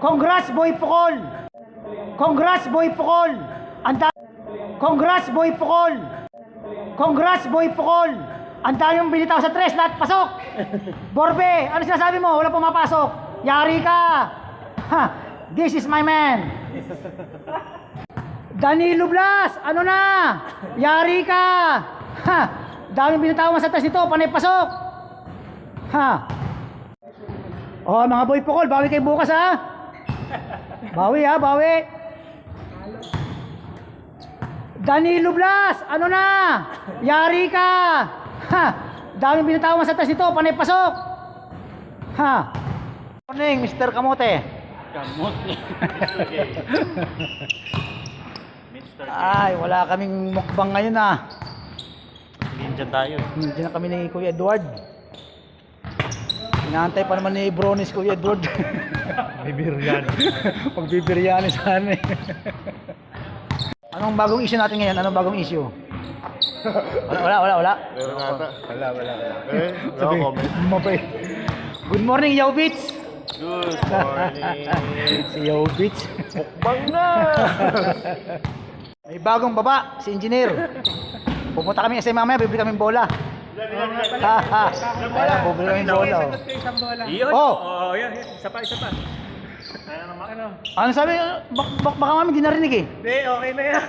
Congrats, Boy Pukol! Congrats, Boy Pukol! Congrats, Boy Pukol! Congrats, Boy Pukol! Ang dami mong binitaw sa tres, lahat pasok! Borbe, ano sinasabi mo? Wala pumapasok. Yari ka! Ha, this is my man! Danilo Blas, ano na? Yari ka! Ha, dami binitaw mo sa tres nito, panay pasok! Ha! Oh, mga Boy Pukol, bawi kayo bukas ha! Bawi ha, bawi! Danilo Blas, ano na? Yari ka! Ha! Daming binatawan sa taas nito, panay pasok! Ha! Morning, Mr. Kamote! Kamote. Ay, wala kaming mukbang ngayon ah. Ninja tayo. Hindi na kami ni Kuya Edward. Inaantay pa naman ni Bronis Kuya Edward. Bibiryan. Magbibiryani sana eh. Anong bagong issue natin ngayon? Anong bagong issue? Wala. Meron ata. Wala. No Sabi, comment. mabay. Good morning, Yowbits! Good morning. Si Yowbits. Mukbang na. May bagong baba, si Engineer. Pupunta kami kasi mamaya, bibili kami bola. Wala, bibili kami bola. Iyon. Oh! Oh, yan. Isa pa. Ano? Ano sabi? Baka mami di narinig eh. Hindi, okay na yan.